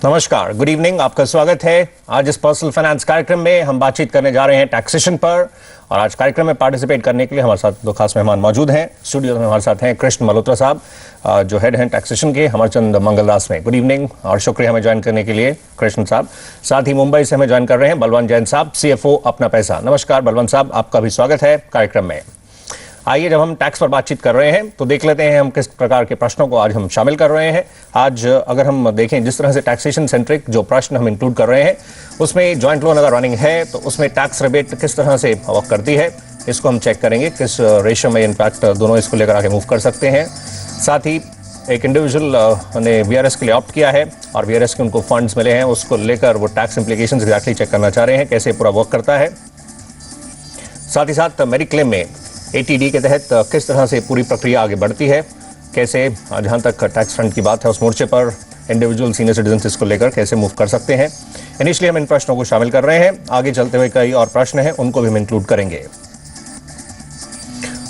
नमस्कार, good evening, आपका स्वागत है। आज इस पर्सनल फाइनेंस कार्यक्रम में हम बातचीत करने जा रहे हैं टैक्सेशन पर। और आज कार्यक्रम में पार्टिसिपेट करने के लिए हमारे साथ दो खास मेहमान मौजूद हैं। स्टूडियो में हमारे साथ हैं कृष्ण मल्होत्रा साहब, जो हेड हैं टैक्सेशन के अमरचंद मंगलदास में। गुड इवनिंग और शुक्रिया हमें ज्वाइन करने के लिए कृष्ण साहब। साथ ही मुंबई से हमें ज्वाइन कर रहे हैं बलवंत जैन साहब, CFO अपना पैसा। नमस्कार बलवंत साहब, आपका भी स्वागत है कार्यक्रम में। आइए, जब हम टैक्स पर बातचीत कर रहे हैं तो देख लेते हैं हम किस प्रकार के प्रश्नों को आज हम शामिल कर रहे हैं। आज अगर हम देखें जिस तरह से टैक्सेशन सेंट्रिक जो प्रश्न हम इंक्लूड कर रहे हैं, उसमें जॉइंट लोन अगर रनिंग है तो उसमें टैक्स रिबेट किस तरह से वर्क करती है, इसको हम चेक करेंगे। किस रेशियो में इनफैक्ट दोनों इसको लेकर आगे मूव कर सकते हैं। साथ ही एक इंडिविजुअल ने VRS के लिए ऑप्ट किया है और VRS के उनको फंड्स मिले हैं, उसको लेकर वो टैक्स इंप्लीकेशंस एग्जैक्टली चेक करना चाह रहे हैं, कैसे पूरा वर्क करता है। साथ ही साथ मेडिक्लेम में ATD के तहत किस तरह से पूरी प्रक्रिया आगे बढ़ती है, कैसे जहां तक टैक्स फंड की बात है उस मोर्चे पर इंडिविजुअल सीनियर सिटीजन इसको लेकर कैसे मूव कर सकते हैं। इनिशियली हम इन प्रश्नों को शामिल कर रहे हैं, आगे चलते हुए कई और प्रश्न हैं उनको भी हम इंक्लूड करेंगे।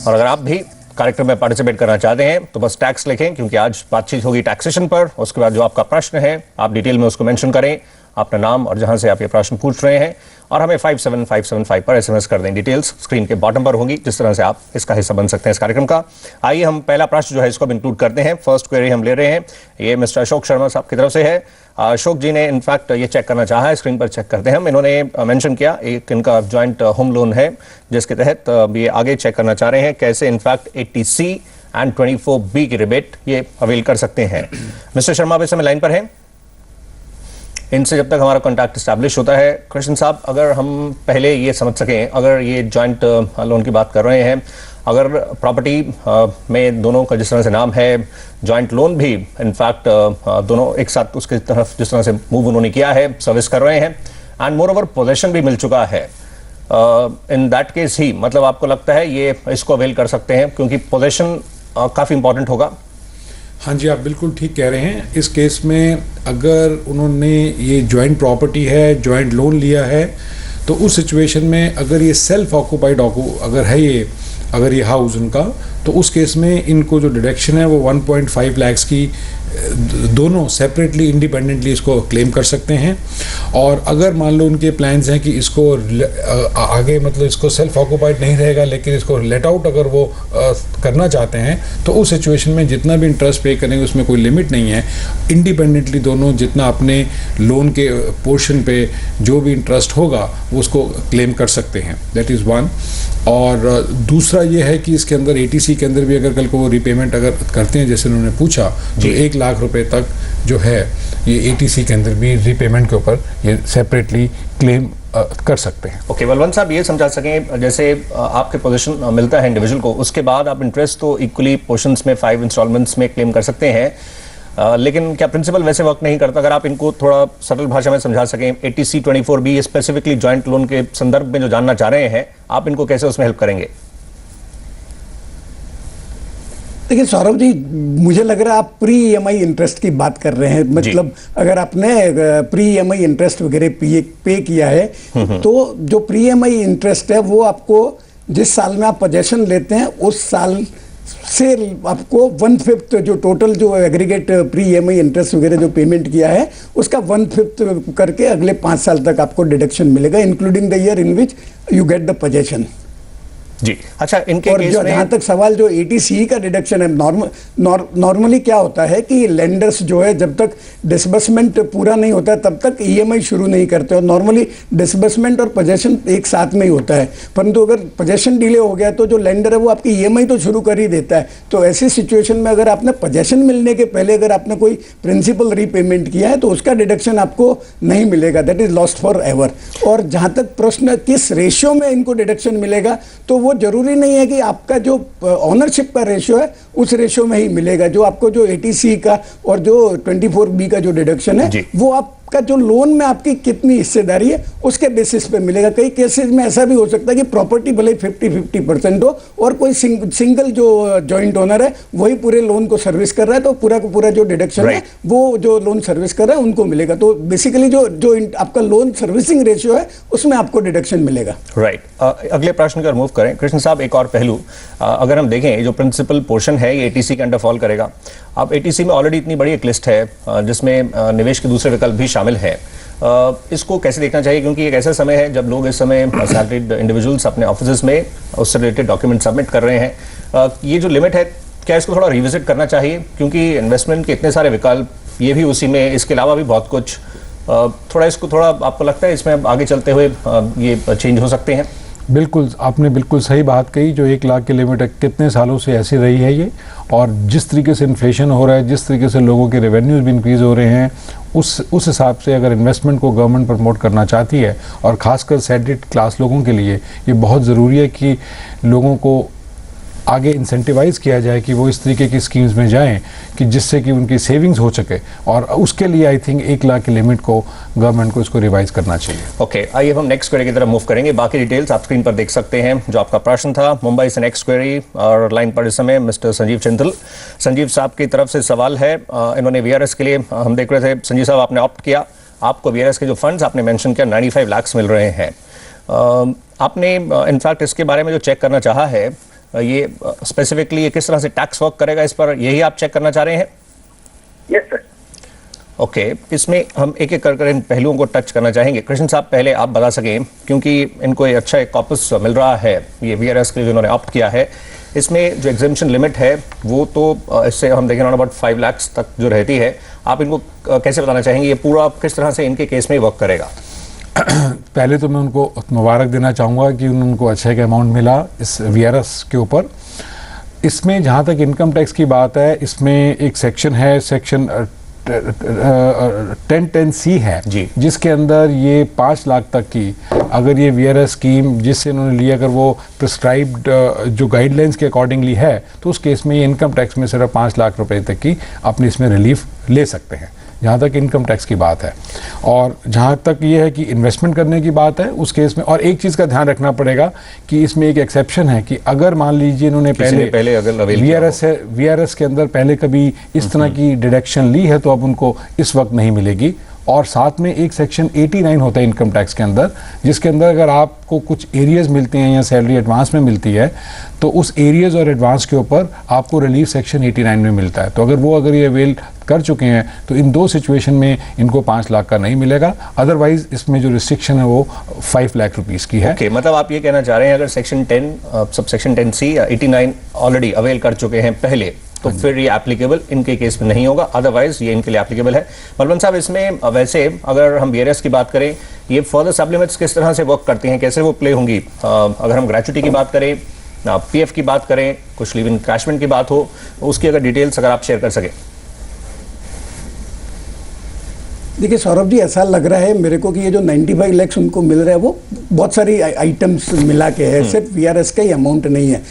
और अगर आप भी कार्यक्रम में पार्टिसिपेट करना चाहते हैं तो बस टैक्स लिखें, क्योंकि आज बातचीत होगी टैक्सेशन पर। उसके बाद जो आपका प्रश्न है आप डिटेल में उसको मेंशन करें, अपना नाम और जहां से आप ये प्रश्न पूछ रहे हैं, और हमें 57575 पर SMS कर दें। डिटेल्स स्क्रीन के बॉटम पर होंगी, जिस तरह से आप इसका हिस्सा बन सकते हैं इस कार्यक्रम का। आइए हम पहला प्रश्न जो है इसको इंक्लूड करते हैं। फर्स्ट क्वेरी हम ले रहे हैं, ये मिस्टर अशोक शर्मा साहब की तरफ से है। अशोक जी ने इनफैक्ट ये चेक करना चाहा है, स्क्रीन पर चेक करते हैं हम। इन्होंने मेंशन किया एक इनका जॉइंट होम लोन है, जिसके तहत ये आगे चेक करना चाह रहे हैं कैसे इनफैक्ट 80C एंड 24B की रिबेट ये अवेल कर सकते हैं। मिस्टर शर्मा इस समय लाइन पर हैं, इनसे जब तक हमारा कॉन्टैक्ट इस्टेब्लिश होता है। कृष्ण साहब, अगर हम पहले ये समझ सकें, अगर ये जॉइंट लोन की बात कर रहे हैं, अगर प्रॉपर्टी में दोनों का जिस तरह से नाम है, जॉइंट लोन भी इनफैक्ट दोनों एक साथ उसके तरफ जिस तरह से मूव उन्होंने किया है, सर्विस कर रहे हैं, एंड मोर ओवर पोजेशन भी मिल चुका है, इन दैट केस ही मतलब आपको लगता है ये इसको अवेल कर सकते हैं, क्योंकि पोजेशन काफ़ी इंपॉर्टेंट होगा। हाँ जी, आप बिल्कुल ठीक कह रहे हैं। इस केस में अगर उन्होंने ये जॉइंट प्रॉपर्टी है, जॉइंट लोन लिया है, तो उस सिचुएशन में अगर ये सेल्फ ऑक्यूपाइड अगर है ये अगर ये हाउस उनका, तो उस केस में इनको जो डिडक्शन है वो 1.5 लाख की दोनों सेपरेटली इंडिपेंडेंटली इसको क्लेम कर सकते हैं। और अगर मान लो उनके प्लान्स हैं कि इसको आगे मतलब इसको सेल्फ ऑक्यूपाइड नहीं रहेगा, लेकिन इसको लेट आउट अगर वो करना चाहते हैं, तो उस सिचुएशन में जितना भी इंटरेस्ट पे करेंगे उसमें कोई लिमिट नहीं है। इंडिपेंडेंटली दोनों जितना अपने लोन के पोर्शन पे जो भी इंटरेस्ट होगा वो उसको क्लेम कर सकते हैं। That is one. और दूसरा ये है कि इसके अंदर ATC के अंदर भी अगर कल को वो रिपेमेंट अगर करते हैं, जैसे उन्होंने पूछा, तो 1 लाख रुपए तक जो है ये ATC के अंदर भी रिपेमेंट के ऊपर ये सेपरेटली क्लेम कर सकते हैं। ओके, बलवंत साहब ये समझा सकें, जैसे आपके पोजीशन मिलता है इंडिविजुअल को, उसके बाद आप इंटरेस्ट तो इक्वली पोर्शंस में 5 इंस्टॉलमेंट्स में क्लेम कर सकते हैं, लेकिन क्या प्रिंसिपल वैसे वर्क नहीं करता? अगर आप इनको थोड़ा सरल भाषा में समझा सकें, 80C 24B specifically joint loan के संदर्भ में जो जानना चाह रहे हैं, आप इनको कैसे उसमें हेल्प करेंगे? देखिए सौरभ जी, मुझे लग रहा है आप प्री EMI इंटरेस्ट की बात कर रहे हैं। मतलब अगर आपने प्री EMI इंटरेस्ट वगैरह पे किया है, तो जो प्री EMI इंटरेस्ट है वो आपको जिस साल में आप पोजेशन लेते हैं उस साल से आपको 1/5 जो टोटल जो एग्रीगेट प्री EMI इंटरेस्ट वगैरह जो पेमेंट किया है उसका 1/5 करके अगले 5 साल तक आपको डिडक्शन मिलेगा, including the year in which you get the possession. जी, अच्छा, इनके और जो जहाँ तक सवाल जो 80C का डिडक्शन है, नॉर्मली क्या होता है कि लेंडर्स जो है जब तक डिसबर्समेंट पूरा नहीं होता तब तक EMI शुरू नहीं करते, और नॉर्मली डिसबर्समेंट और पोजेशन एक साथ में ही होता है। परंतु अगर पोजेशन डिले हो गया तो जो लेंडर है वो आपकी EMI तो शुरू कर ही देता है। तो ऐसी सिचुएशन में अगर आपने पोजेशन मिलने के पहले अगर आपने कोई प्रिंसिपल रीपेमेंट किया है तो उसका डिडक्शन आपको नहीं मिलेगा, that is lost for ever. और जहाँ तक प्रश्न किस रेशियो में इनको डिडक्शन मिलेगा, तो वो जरूरी नहीं है कि आपका जो ऑनरशिप का रेशियो है उस रेशियो में ही मिलेगा। जो आपको जो 80C का और जो 24B का जो डिडक्शन है वो आपका जो लोन में आपकी कितनी हिस्सेदारी है उसके बेसिस पे मिलेगा। कई केसेस में ऐसा भी हो सकता है कि प्रॉपर्टी भले 50-50% हो और कोई सिंगल जो जॉइंट ओनर है वही पूरे लोन को सर्विस कर रहा है, तो पूरा का पूरा जो डिडक्शन है वो जो लोन सर्विस कर रहा है उनको मिलेगा। तो बेसिकली जो आपका लोन सर्विसिंग रेशियो है उसमें आपको डिडक्शन मिलेगा। राइट। अगले प्रश्न की ओर मूव करें। कृष्ण साहब, एक और पहलू अगर हम देखें, जो प्रिंसिपल पोर्शन है ये 80C के अंडर फॉल करेगा, अब एटीसी में ऑलरेडी इतनी बड़ी एक लिस्ट है जिसमें निवेश के दूसरे विकल्प भी शामिल हैं। इसको कैसे देखना चाहिए, क्योंकि एक ऐसा समय है जब लोग इस समय सैलरीड इंडिविजुअल्स अपने ऑफिस में उससे रिलेटेड डॉक्यूमेंट सबमिट कर रहे हैं। ये जो लिमिट है, क्या इसको थोड़ा रिविजिट करना चाहिए, क्योंकि इन्वेस्टमेंट के इतने सारे विकल्प, ये भी उसी में, इसके अलावा भी बहुत कुछ, थोड़ा इसको थोड़ा आपको लगता है इसमें आगे चलते हुए ये चेंज हो सकते हैं? बिल्कुल, आपने बिल्कुल सही बात कही। जो 1 लाख की लिमिट कितने सालों से ऐसी रही है ये, और जिस तरीके से इन्फ्लेशन हो रहा है, जिस तरीके से लोगों के रेवेन्यूज भी इंक्रीज हो रहे हैं, उस हिसाब से अगर इन्वेस्टमेंट को गवर्नमेंट प्रमोट करना चाहती है, और ख़ासकर सैलरीड क्लास लोगों के लिए ये बहुत ज़रूरी है कि लोगों को आगे इंसेंटिवाइज किया जाए कि वो इस तरीके की स्कीम्स में जाएं कि जिससे कि उनकी सेविंग्स हो सके, और उसके लिए आई थिंक 1 लाख की लिमिट को गवर्नमेंट को इसको रिवाइज करना चाहिए। ओके, आइए हम नेक्स्ट क्वेरी की तरफ मूव करेंगे। बाकी डिटेल्स आप स्क्रीन पर देख सकते हैं। जो आपका प्रश्न था, मुंबई से नेक्स्ट क्वेरी, और लाइन पर इस समय मिस्टर संजीव चिंतल। संजीव साहब की तरफ से सवाल है, इन्होंने वीआरएस के लिए, हम देख रहे थे संजीव साहब आपने ऑप्ट किया, आपको वीआरएस के जो फंड्स आपने मेंशन किया 95 लाख मिल रहे हैं। आपने इनफैक्ट इसके बारे में जो चेक करना चाहा है, ये स्पेसिफिकली ये किस तरह से टैक्स वर्क करेगा, इस पर यही आप चेक करना चाह रहे हैं? Yes sir. ओके, इसमें हम एक एक कर इन पहलुओं को टच करना चाहेंगे। कृष्ण साहब, पहले आप बता सकें, क्योंकि इनको एक अच्छा एक कॉपस मिल रहा है ये वीआरएस के लिए जिन्होंने ऑप्ट किया है, इसमें जो एग्जेम्पशन लिमिट है वो तो इससे हम देखें अराउंड 5 लाख तक जो रहती है, आप इनको कैसे बताना चाहेंगे, ये पूरा किस तरह से इनके केस में वर्क करेगा? पहले तो मैं उनको मुबारक देना चाहूँगा कि उनको अच्छा एक अमाउंट मिला इस वीआरएस के ऊपर। इसमें जहाँ तक इनकम टैक्स की बात है, इसमें एक सेक्शन है, सेक्शन 1010C है जी, जिसके अंदर ये 5 लाख तक की अगर ये वीआरएस स्कीम जिससे इन्होंने लिया, अगर वो प्रिस्क्राइब्ड जो गाइडलाइंस के अकॉर्डिंगली है, तो उस केस में ये इनकम टैक्स में सिर्फ 5 लाख रुपए तक की अपनी इसमें रिलीफ ले सकते हैं, जहाँ तक इनकम टैक्स की बात है। और जहाँ तक ये है कि इन्वेस्टमेंट करने की बात है, उस केस में और एक चीज़ का ध्यान रखना पड़ेगा कि इसमें एक एक्सेप्शन है कि अगर मान लीजिए इन्होंने पहले अगर वीआरएस के अंदर पहले कभी इस तरह की डिडक्शन ली है, तो अब उनको इस वक्त नहीं मिलेगी। और साथ में एक सेक्शन 89 होता है इनकम टैक्स के अंदर, जिसके अंदर अगर आपको कुछ एरियाज मिलते हैं या सैलरी एडवांस में मिलती है, तो उस एरियाज और एडवांस के ऊपर आपको रिलीफ सेक्शन 89 में मिलता है। तो अगर ये अवेल कर चुके हैं, तो इन 2 सिचुएशन में इनको 5 लाख का नहीं मिलेगा। अदरवाइज इसमें जो रिस्ट्रिक्शन है वो 5 लाख रुपीज़ की है। Okay, मतलब आप ये कहना चाह रहे हैं अगर सेक्शन 10 सब सेक्शन 10C या 89 ऑलरेडी अवेल कर चुके हैं पहले, तो फिर ये एप्लीकेबल इनके केस में नहीं होगा, अदरवाइज ये इनके लिए एप्लीकेबल है। बलवंत साहब, इसमें वैसे अगर हम वीआरएस की बात करें, ये फर्दर सप्लीमेंट्स किस तरह से वर्क करती हैं, कैसे वो प्ले होंगी? अगर हम ग्रेच्युटी की बात करें, पीएफ की बात करें, कुछ लिव इनकैशमेंट की बात हो, उसकी अगर डिटेल्स अगर आप शेयर कर सकें। देखिए सौरभ जी, ऐसा लग रहा है मेरे को कि ये जो 95 लाख उनको मिल रहा है वो बहुत सारी आइटम्स मिला के है, सिर्फ वीआरएस का ही अमाउंट नहीं है।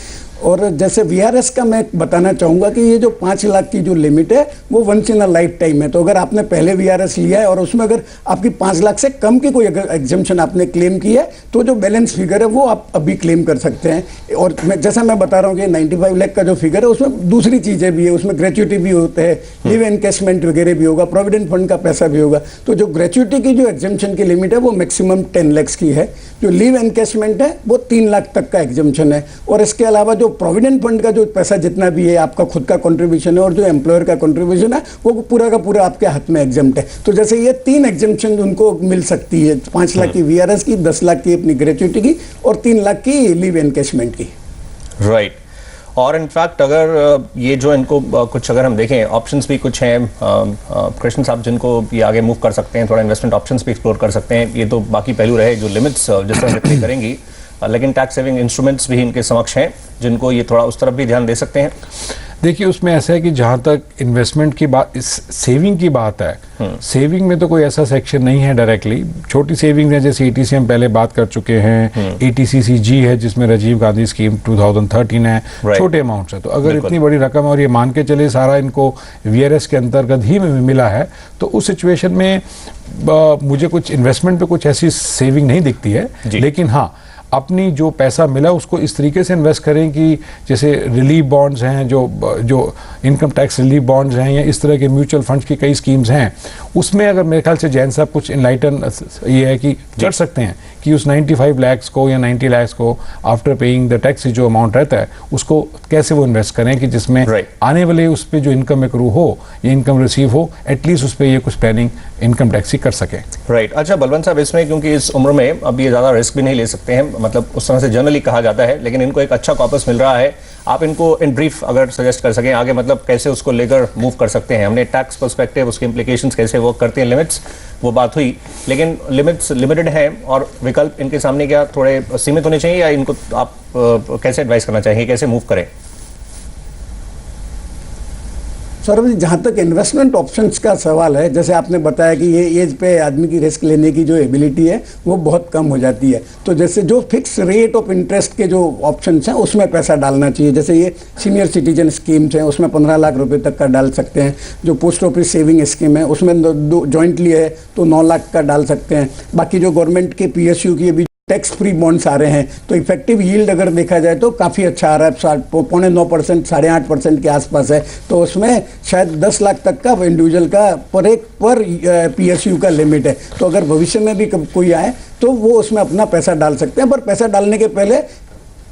और जैसे वीआरएस का मैं बताना चाहूँगा कि ये जो 5 लाख की जो लिमिट है वो once in a lifetime है। तो अगर आपने पहले वीआरएस लिया है और उसमें अगर आपकी 5 लाख से कम की कोई अगर एग्जम्पशन आपने क्लेम की है, तो जो बैलेंस फिगर है वो आप अभी क्लेम कर सकते हैं। और जैसा मैं बता रहा हूँ कि 95 लाख का जो फिगर है उसमें दूसरी चीज़ें भी है, उसमें ग्रेच्युटी भी होते हैं, लिव एनकैशमेंट वगैरह भी होगा, प्रोविडेंट फंड का पैसा भी होगा। तो जो ग्रेच्युटी की जो एग्जम्पशन की लिमिट है वो मैक्सिमम 10 लाख की है। जो लिव एनकैशमेंट है वो 3 लाख तक का एग्जम्पशन है। और इसके अलावा जो प्रोविडेंट फंड का जो पैसा जितना भी है, आपका खुद का कंट्रीब्यूशन है और जो एम्प्लॉयर का कंट्रीब्यूशन है, वो पूरा का पूरा आपके हाथ में एग्जम्प्ट है। तो जैसे ये 3 एग्जम्पशन उनको मिल सकती है, 5 लाख की वीआरएस की, 10 लाख की अपनी ग्रेच्युटी की और 3 लाख की लिव एनकैशमेंट की। राइट। और इनफैक्ट अगर ये जो इनको कुछ अगर हम देखें ऑप्शंस भी कुछ हैं कृष्ण साहब, जिनको ये आगे मूव कर सकते हैं, थोड़ा इन्वेस्टमेंट ऑप्शंस भी एक्सप्लोर कर सकते हैं। ये तो बाकी पहलू रहे जो लिमिट्स जिस तरह से प्ले करेंगी, लेकिन टैक्स सेविंग इंस्ट्रूमेंट्स भी इनके समक्ष हैं जिनको ये थोड़ा उस तरफ भी ध्यान दे सकते हैं। देखिए, उसमें ऐसा है कि जहाँ तक इन्वेस्टमेंट की बात, इस सेविंग की बात है, सेविंग में तो कोई ऐसा सेक्शन नहीं है डायरेक्टली। छोटी सेविंग है, जैसे एटीसी हम पहले बात कर चुके हैं, एटीसीसी-जी है जिसमें राजीव गांधी स्कीम 2013 है, छोटे अमाउंट्स है। तो अगर इतनी बड़ी रकम और ये मान के चले सारा इनको वीआरएस के अंतर्गत ही मिला है, तो उस सिचुएशन में मुझे कुछ इन्वेस्टमेंट पे कुछ ऐसी सेविंग नहीं दिखती है। लेकिन हाँ, अपनी जो पैसा मिला उसको इस तरीके से इन्वेस्ट करें कि जैसे रिलीफ बॉन्ड्स हैं, जो इनकम टैक्स रिलीफ बॉन्ड्स हैं, या इस तरह के म्यूचुअल फंड्स की कई स्कीम्स हैं, उसमें अगर मेरे ख्याल से जैन साहब कुछ इनलाइटन ये है कि कर सकते हैं कि उस 95 lakhs को या 90 lakhs को आफ्टर पेइंग द टैक्स जो अमाउंट रहता है उसको कैसे वो इन्वेस्ट करें कि जिसमें आने वाले उस पर जो इनकम एक्रू हो या इनकम रिसीव हो एटलीस्ट उस पर ये कुछ प्लानिंग इनकम टैक्स की कर सके। राइट अच्छा बलवंत साहब, इसमें क्योंकि इस उम्र में अब ये ज़्यादा रिस्क भी नहीं ले सकते हैं, मतलब उस तरह से जनरली कहा जाता है, लेकिन इनको एक अच्छा कॉर्पस मिल रहा है, आप इनको इन ब्रीफ अगर सजेस्ट कर सकें आगे, मतलब कैसे उसको लेकर मूव कर सकते हैं। हमने टैक्स पर्सपेक्टिव, उसके इम्प्लीकेशंस कैसे वर्क करते हैं, लिमिट्स वो बात हुई, लेकिन लिमिट्स लिमिटेड हैं और विकल्प इनके सामने क्या थोड़े सीमित होने चाहिए या इनको आप कैसे एडवाइस करना चाहिए, कैसे मूव करें? सौरभ जी, जहाँ तक इन्वेस्टमेंट ऑप्शंस का सवाल है, जैसे आपने बताया कि ये एज पे आदमी की रिस्क लेने की जो एबिलिटी है वो बहुत कम हो जाती है, तो जैसे जो फिक्स रेट ऑफ इंटरेस्ट के जो ऑप्शंस हैं उसमें पैसा डालना चाहिए। जैसे ये सीनियर सिटीजन स्कीम्स हैं उसमें 15 लाख रुपए तक का डाल सकते हैं। जो पोस्ट ऑफिस सेविंग स्कीम है उसमें जॉइंटली है तो 9 लाख का डाल सकते हैं। बाकी जो गवर्नमेंट के PSU की अभी टैक्स फ्री बॉन्ड्स आ रहे हैं तो इफेक्टिव यील्ड अगर देखा जाए तो काफ़ी अच्छा आ रहा है, 9.5%, 8.5% के आसपास है, तो उसमें शायद 10 लाख तक का इंडिविजुअल का पर PSU का लिमिट है। तो अगर भविष्य में भी कोई आए तो वो उसमें अपना पैसा डाल सकते हैं, पर पैसा डालने के पहले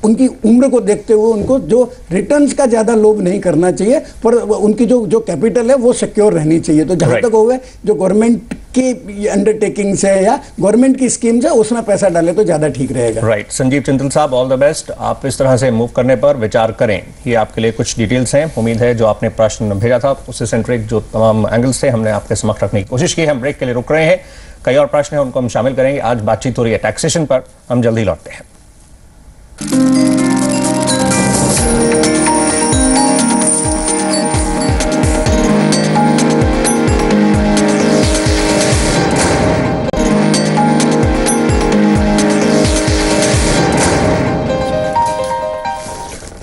उनकी उम्र को देखते हुए उनको जो रिटर्न्स का ज़्यादा लोभ नहीं करना चाहिए, पर उनकी जो कैपिटल है वो सिक्योर रहनी चाहिए। तो जहाँ तक हो गए जो गवर्नमेंट की अंडरटेकिंग्स है या गवर्नमेंट की स्कीम्स है उसमें पैसा डाले तो ज़्यादा ठीक रहेगा। राइट संजीव चिंतल साहब, ऑल द बेस्ट। आप इस तरह से मूव करने पर विचार करें। ये आपके लिए कुछ डिटेल्स हैं। उम्मीद है जो आपने प्रश्न भेजा था उससे सेंट्रिक जो तमाम एंगल्स थे हमने आपके समक्ष रखने की कोशिश की। हम ब्रेक के लिए रुक रहे हैं, कई और प्रश्न हैं उनको हम शामिल करेंगे। आज बातचीत हो रही है टैक्सेशन पर, हम जल्दी लौटते हैं।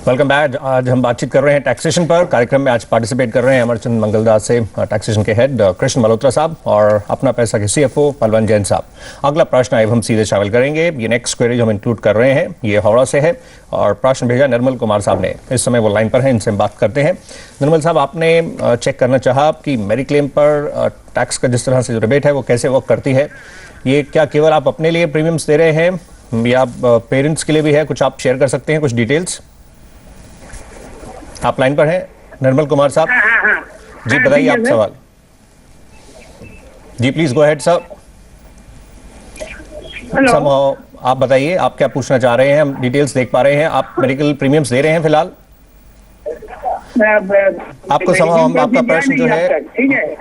Welcome back. आज हम बातचीत कर रहे हैं टैक्सेशन पर। कार्यक्रम में आज पार्टिसिपेट कर रहे हैं अमरचंद मंगलदास से टैक्सेशन के हेड कृष्ण मल्होत्रा साहब और अपना पैसा के CFO पलवन जैन साहब। अगला प्रश्न आए हम सीधे शामिल करेंगे। ये नेक्स्ट क्वेरी जो हम इंक्लूड कर रहे हैं ये हावड़ा से है और प्रश्न भेजा निर्मल कुमार साहब ने। इस समय वो लाइन पर हैं, इनसे हम बात करते हैं। निर्मल साहब, आपने चेक करना चाहा कि मेडिक्लेम पर टैक्स का जिस तरह से जो रिबेट है वो कैसे वर्क करती है। ये क्या केवल आप अपने लिए प्रीमियम्स दे रहे हैं या पेरेंट्स के लिए भी है? कुछ आप शेयर कर सकते हैं, कुछ डिटेल्स? आप लाइन पर हैं निर्मल कुमार साहब? जी बताइए आप सवाल। जी प्लीज गो अहेड सर। आप बताइए आप क्या पूछना चाह रहे हैं। हम डिटेल्स देख पा रहे हैं। आप मेडिकल प्रीमियम्स दे रहे हैं फिलहाल? आपको हम आपका प्रश्न जो है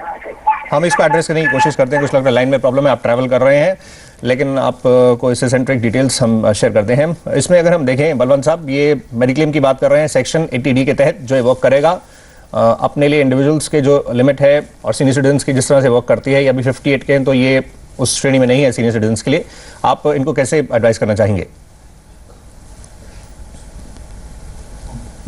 हम इसको एड्रेस करने की कोशिश करते हैं। कुछ लगता है लाइन में प्रॉब्लम है, आप ट्रैवल कर रहे हैं, लेकिन आपको इससे सेंट्रिक डिटेल्स हम शेयर करते हैं। इसमें अगर हम देखें बलवंत साहब, ये मेडिक्लेम की बात कर रहे हैं सेक्शन 80D के तहत जो वर्क करेगा अपने लिए इंडिविजुअल्स के जो लिमिट है और सीनियर सिटीजन्स की जिस तरह से वर्क करती है, ये अभी 58 के हैं तो ये उस श्रेणी में नहीं है सीनियर सिटीजन्स के लिए। आप इनको कैसे एडवाइस करना चाहेंगे?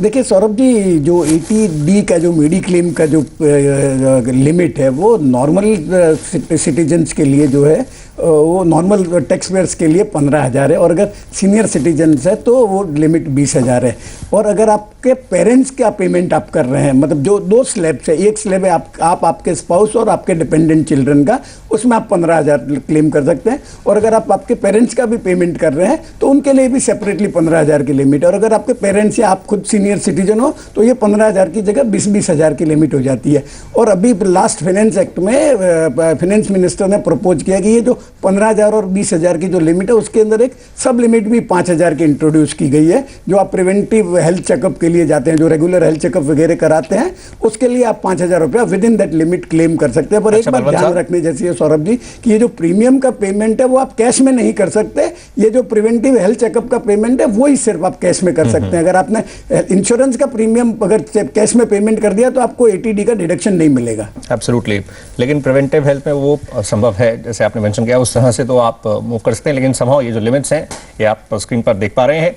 देखिए सौरभ जी, जो 80D का जो मेडिक्लेम का जो लिमिट है वो नॉर्मल सिटीजन्स के लिए जो है वो नॉर्मल टैक्स पेयर्स के लिए 15,000 है और अगर सीनियर सिटीजन्स है तो वो लिमिट 20,000 है। और अगर आपके पेरेंट्स का पेमेंट आप कर रहे हैं, मतलब जो 2 स्लैब्स है, एक स्लैब है आप आपके स्पाउस और आपके डिपेंडेंट चिल्ड्रन का, उसमें आप 15,000 क्लेम कर सकते हैं। और अगर आप आपके पेरेंट्स का भी पेमेंट कर रहे हैं तो उनके लिए भी सेपरेटली 15,000 की लिमिट है। और अगर आपके पेरेंट्स या आप खुद सीनियर सिटीजन हो तो ये 15,000 की जगह 20,000 की लिमिट हो जाती है। और अभी लास्ट फाइनेंस एक्ट में फाइनेंस मिनिस्टर ने प्रपोज किया कि ये जो 15,000 और 20,000 की जो लिमिट है उसके अंदर एक सब लिमिट भी 5,000 की इंट्रोड्यूस की गई है। जो आप प्रिवेंटिव हेल्थ चेकअप के लिए जाते हैं, जो रेगुलर हेल्थ चेकअप वगैरह कराते हैं, उसके लिए आप 5,000 रुपया with in that limit claim कर सकते हैं। पर एक बात ध्यान रखने जैसी है सौरभ जी कि ये जो प्रीमियम का पेमेंट है वो आप कैश में नहीं कर सकते। ये जो प्रिवेंटिव हेल्थ चेकअप का पेमेंट है वो ही सिर्फ आप कैश में कर सकते हैं। अगर आपने इंश्योरेंस का प्रीमियम अगर कैश में पेमेंट कर दिया तो आपको 80D का डिडक्शन नहीं मिलेगा। एब्सोल्युटली, लेकिन प्रिवेंटिव हेल्थ में वो संभव है, जैसे आपने मेंशन किया उस तरह से तो आप मूव कर सकते हैं। लेकिन समहाउ ये जो लिमिट्स हैं ये आप स्क्रीन पर देख पा रहे हैं।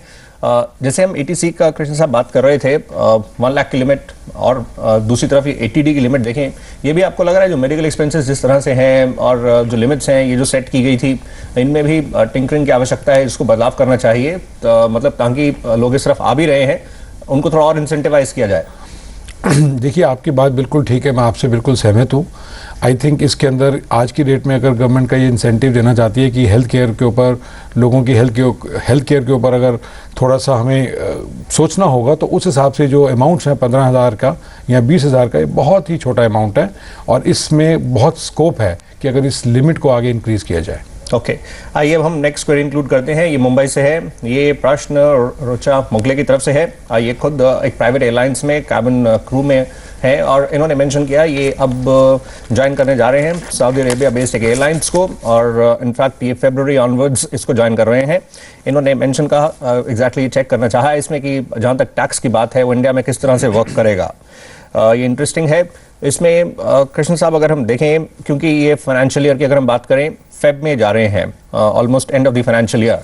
जैसे हम 80C का कृष्ण साहब बात कर रहे थे, 1 लाख की लिमिट और दूसरी तरफ ये 80D की लिमिट देखें, ये भी आपको लग रहा है जो मेडिकल एक्सपेंसेस जिस तरह से हैं और जो लिमिट्स हैं ये जो सेट की गई थी, इनमें भी टिंकरिंग की आवश्यकता है, इसको बदलाव करना चाहिए, तो मतलब ताकि लोग इस तरफ आ भी रहे हैं उनको थोड़ा और इंसेंटिवाइज किया जाए। देखिए, आपकी बात बिल्कुल ठीक है, मैं आपसे बिल्कुल सहमत हूँ। आई थिंक इसके अंदर आज की डेट में अगर गवर्नमेंट का ये इंसेंटिव देना चाहती है कि हेल्थ केयर के ऊपर, लोगों की हेल्थ केयर के ऊपर अगर थोड़ा सा हमें सोचना होगा, तो उस हिसाब से जो अमाउंट्स हैं 15,000 का या 20,000 का, ये बहुत ही छोटा अमाउंट है और इसमें बहुत स्कोप है कि अगर इस लिमिट को आगे इंक्रीज़ किया जाए। ओके, आइए अब हम नेक्स्ट क्वेरी इंक्लूड करते हैं। ये मुंबई से है, ये प्रश्न रुचा मुगले की तरफ से है। ये खुद एक प्राइवेट एयरलाइंस में कैबिन क्रू में है और इन्होंने मेंशन किया ये अब ज्वाइन करने जा रहे हैं सऊदी अरेबिया बेस्ड एक एयरलाइंस को, और इनफैक्ट ये फरवरी ऑनवर्ड्स इसको ज्वाइन कर रहे हैं। इन्होंने मेंशन कहा एग्जैक्टली चेक करना चाहा इसमें कि जहाँ तक टैक्स की बात है वो इंडिया में किस तरह से वर्क करेगा। ये इंटरेस्टिंग है। इसमें कृष्ण साहब अगर हम देखें, क्योंकि ये फाइनेंशियल ईयर की अगर हम बात करें फेब में जा रहे हैं, almost end of the financial year,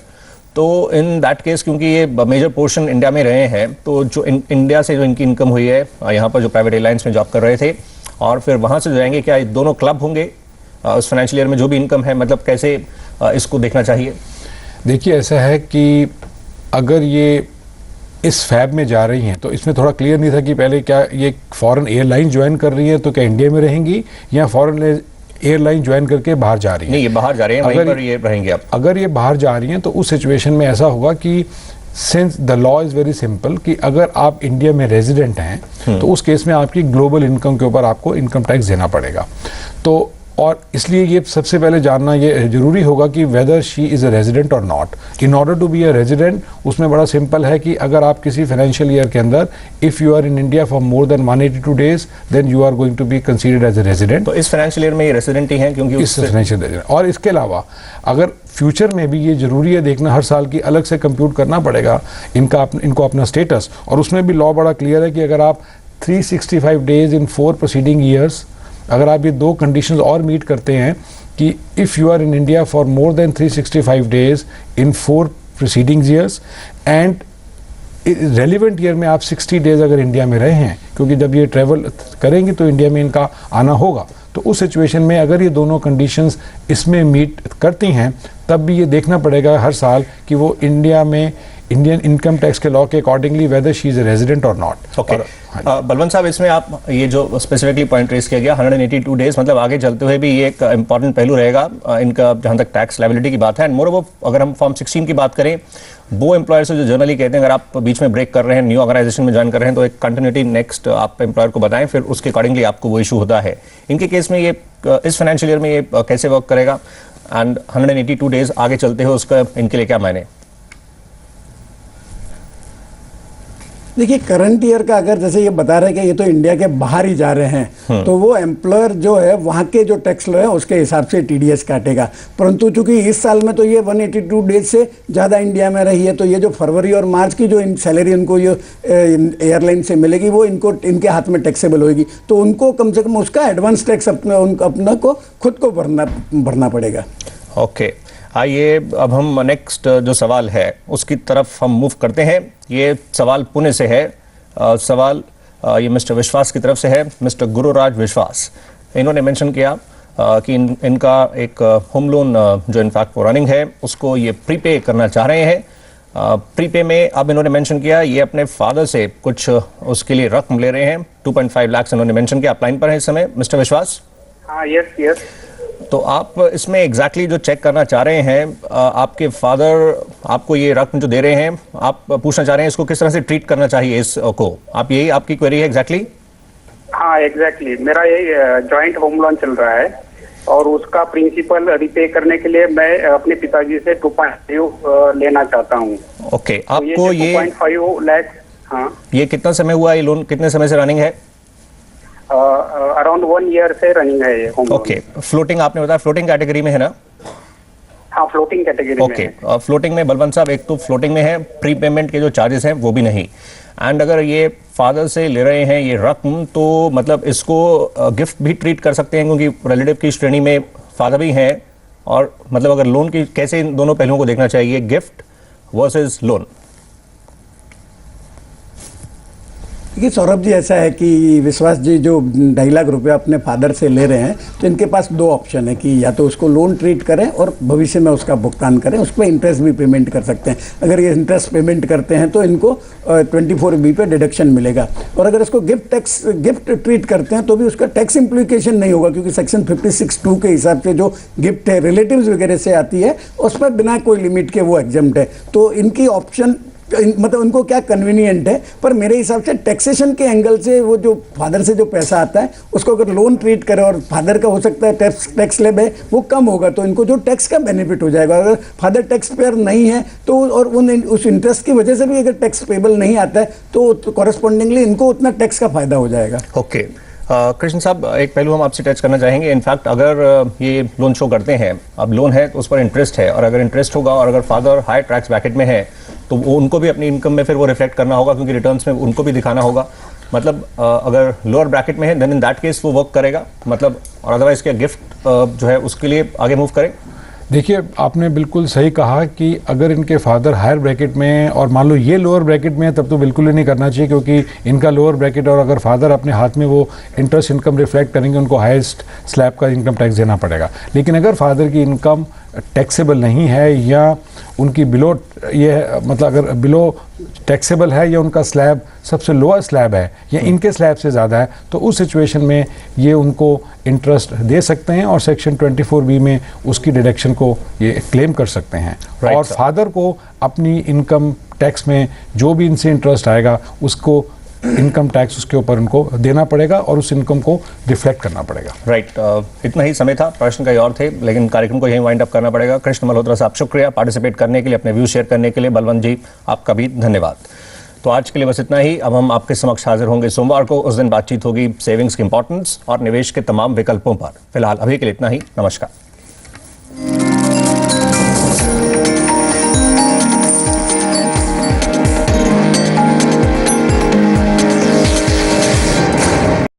तो इन दैट केस क्योंकि ये मेजर पोर्शन इंडिया में रहे हैं, तो जो इंडिया से जो इनकी इनकम हुई है यहाँ पर जो प्राइवेट एयरलाइंस में जॉब कर रहे थे और फिर वहाँ से जाएंगे, क्या ये दोनों क्लब होंगे उस फाइनेंशियल ईयर में जो भी इनकम है, मतलब कैसे इसको देखना चाहिए? देखिए, ऐसा है कि अगर ये इस फैब में जा रही हैं तो इसमें थोड़ा क्लियर नहीं था कि पहले क्या ये फॉरेन एयरलाइन ज्वाइन कर रही है तो क्या इंडिया में रहेंगी या फॉरेन एयरलाइन ज्वाइन करके बाहर जा रही है? नहीं, ये बाहर जा रहे हैं, वहीं पर ये रहेंगे। अब अगर ये बाहर जा रही हैं तो उस सिचुएशन में ऐसा होगा कि since the law is very simple कि अगर आप इंडिया में रेजिडेंट हैं तो उस केस में आपकी ग्लोबल इनकम के ऊपर आपको इनकम टैक्स देना पड़ेगा। तो और इसलिए ये सबसे पहले जानना ये जरूरी होगा कि whether she is a resident और not. In order to be a resident, उसमें बड़ा सिंपल है कि अगर आप किसी फाइनेंशियल ईयर के अंदर if you are in India for more than 182 days then you are going to be considered as a resident. तो इस फाइनेंशियल ईयर में ये रेजिडेंट ही हैं, क्योंकि इस फाइनेंशियल ईयर। और इसके अलावा अगर फ्यूचर में भी ये जरूरी है देखना, हर साल की अलग से कंप्यूट करना पड़ेगा इनको अपना स्टेटस, और उसमें भी लॉ बड़ा क्लियर है कि अगर आप 365 डेज इन 4 प्रोसीडिंग ईयर्स, अगर आप ये 2 कंडीशंस और मीट करते हैं कि if you are in India for more than 365 days in 4 preceding years and relevant year में आप 60 डेज अगर इंडिया में रहे हैं, क्योंकि जब ये ट्रैवल करेंगे तो इंडिया में इनका आना होगा, तो उस सिचुएशन में अगर ये दोनों कंडीशंस इसमें मीट करती हैं तब भी ये देखना पड़ेगा हर साल कि वो इंडिया में इंडियन इनकम टैक्स के लॉ के accordingly whether she is a resident और नॉट। ओके, बलवंत साहब, इसमें आप ये जो स्पेसिफिकली पॉइंट रेस किया गया 182 डेज, मतलब आगे चलते हुए भी ये एक इंपॉर्टेंट पहलू रहेगा इनका जहां तक टैक्स लायबिलिटी की बात है। एंड मोर अगर हम फॉर्म 16 की बात करें, वो एम्प्लॉयर से जो जनरली कहते हैं अगर आप बीच में ब्रेक कर रहे हैं, न्यू ऑर्गेनाइजेशन में ज्वाइन कर रहे हैं, तो एक कंटिन्यूटी नेक्स्ट आप एम्प्लॉयर को बताएं, फिर उसके अकॉर्डिंगली आपको वो इशू होता है। इनके केस में ये इस फाइनेंशियल ईयर में ये कैसे वर्क करेगा एंड 182 डेज आगे चलते हुए उसका इनके लिए क्या मायने? देखिए, करंट ईयर का अगर जैसे ये बता रहे हैं कि ये तो इंडिया के बाहर ही जा रहे हैं, तो वो एम्प्लॉयर जो है वहाँ के जो टैक्स लॉ है उसके हिसाब से टीडीएस काटेगा। परंतु चूंकि इस साल में तो ये 182 डेज से ज़्यादा इंडिया में रही है, तो ये जो फरवरी और मार्च की जो सैलरी उनको ये एयरलाइन से मिलेगी वो इनके हाथ में टैक्सेबल होगी, तो उनको कम से कम उसका एडवांस टैक्स अपना को खुद को भरना पड़ेगा। ओके, आइए अब हम नेक्स्ट जो सवाल है उसकी तरफ हम मूव करते हैं। ये सवाल पुणे से है। सवाल ये मिस्टर विश्वास की तरफ से है, मिस्टर गुरुराज विश्वास। इन्होंने मेंशन किया कि इनका एक होम लोन जो इनफैक्ट वो रनिंग है उसको ये प्रीपे करना चाह रहे हैं। प्रीपे में अब इन्होंने मेंशन किया ये अपने फादर से कुछ उसके लिए रकम ले रहे हैं, 2.5 लाख इन्होंने मेंशन किया। आप लाइन पर है इस समय मिस्टर विश्वास? हाँ, यस। तो आप इसमें एग्जैक्टली जो चेक करना चाह रहे हैं, आपके फादर आपको ये रकम जो दे रहे हैं, आप पूछना चाह रहे हैं इसको किस तरह से ट्रीट करना चाहिए इसको, आप यही आपकी क्वेरी है एग्जैक्टली? हाँ, एग्जैक्टली। मेरा यही जॉइंट होम लोन चल रहा है और उसका प्रिंसिपल रिपे करने के लिए मैं अपने पिताजी से 2.5 लेना चाहता हूँ। ओके, तो आपको ये 2.5 लाख। हाँ, ये कितना समय हुआ, ये लोन कितने समय से रनिंग है? अराउंड 1 ईयर से रनिंग है ये होम लोन। ओके, फ्लोटिंग आपने बताया, फ्लोटिंग कैटेगरी में है ना? हाँ, फ्लोटिंग कैटेगरी में ओके, फ्लोटिंग में बलवंत साहब एक तो फ्लोटिंग में है, प्री पेमेंट के जो चार्जेस हैं वो भी नहीं, एंड अगर ये फादर से ले रहे हैं ये रकम तो मतलब इसको गिफ्ट भी ट्रीट कर सकते हैं, क्योंकि रिलेटिव की श्रेणी में फादर भी हैं, और मतलब अगर लोन की कैसे इन दोनों पहलुओं को देखना चाहिए, गिफ्ट वर्सेस लोन? देखिए सौरभ जी, ऐसा है कि विश्वास जी जो 2.5 लाख रुपया अपने फादर से ले रहे हैं, तो इनके पास दो ऑप्शन है कि या तो उसको लोन ट्रीट करें और भविष्य में उसका भुगतान करें, उस पर इंटरेस्ट भी पेमेंट कर सकते हैं। अगर ये इंटरेस्ट पेमेंट करते हैं तो इनको 24B पे डिडक्शन मिलेगा। और अगर इसको गिफ्ट ट्रीट करते हैं तो भी उसका टैक्स इम्प्लीकेशन नहीं होगा, क्योंकि सेक्शन 56(2) के हिसाब से जो गिफ्ट है रिलेटिव्स वगैरह से आती है, उस पर बिना कोई लिमिट के वो एग्जम्प्ट है। तो इनकी ऑप्शन मतलब उनको क्या कन्वीनियंट है, पर मेरे हिसाब से टैक्सेशन के एंगल से वो जो फादर से जो पैसा आता है उसको अगर लोन ट्रीट करे और फादर का हो सकता है टैक्स स्लैब है वो कम होगा, तो इनको जो टैक्स का बेनिफिट हो जाएगा। अगर फादर टैक्स पेयर नहीं है तो और उस इंटरेस्ट की वजह से भी अगर टैक्स पेबल नहीं आता है तो कॉरेस्पॉन्डिंगली इनको उतना टैक्स का फायदा हो जाएगा। ओके कृष्ण साहब, एक पहलू हम आपसे टच करना चाहेंगे। इनफैक्ट अगर ये लोन शो करते हैं, अब लोन है तो उस पर इंटरेस्ट है, और अगर इंटरेस्ट होगा और अगर फादर हाई टैक्स ब्रैकेट में है तो वो उनको भी अपनी इनकम में फिर वो रिफ्लेक्ट करना होगा, क्योंकि रिटर्न्स में उनको भी दिखाना होगा। मतलब अगर लोअर ब्रैकेट में है देन इन दैट केस वो वर्क करेगा, मतलब, और अदरवाइज क्या गिफ्ट जो है उसके लिए आगे मूव करें? देखिए, आपने बिल्कुल सही कहा कि अगर इनके फादर हायर ब्रैकेट में हैं और मान लो ये लोअर ब्रैकेट में है तब तो बिल्कुल ही नहीं करना चाहिए, क्योंकि इनका लोअर ब्रैकेट और अगर फादर अपने हाथ में वो इंटरेस्ट इनकम रिफ्लेक्ट करेंगे उनको हाईएस्ट स्लैब का इनकम टैक्स देना पड़ेगा। लेकिन अगर फादर की इनकम टैक्सेबल नहीं है या उनकी बिलो ये मतलब अगर बिलो टैक्सेबल है या उनका स्लैब सबसे लोअर स्लैब है या इनके स्लैब से ज़्यादा है, तो उस सिचुएशन में ये उनको इंटरेस्ट दे सकते हैं और सेक्शन 24B में उसकी डिडक्शन को ये क्लेम कर सकते हैं। और फादर को अपनी इनकम टैक्स में जो भी इनसे इंटरेस्ट आएगा उसको इनकम टैक्स उसके ऊपर उनको देना पड़ेगा और उस इनकम को रिफ्लेक्ट करना पड़ेगा। राइट, इतना ही समय था, प्रश्न कई और थे, लेकिन कार्यक्रम को यहीं वाइंड अप करना पड़ेगा। कृष्ण मल्होत्रा साहब, शुक्रिया पार्टिसिपेट करने के लिए, अपने व्यू शेयर करने के लिए। बलवंत जी, आपका भी धन्यवाद। तो आज के लिए बस इतना ही। अब हम आपके समक्ष हाजिर होंगे सोमवार को। उस दिन बातचीत होगी सेविंग्स की इंपॉर्टेंस और निवेश के तमाम विकल्पों पर। फिलहाल अभी के लिए इतना ही। नमस्कार।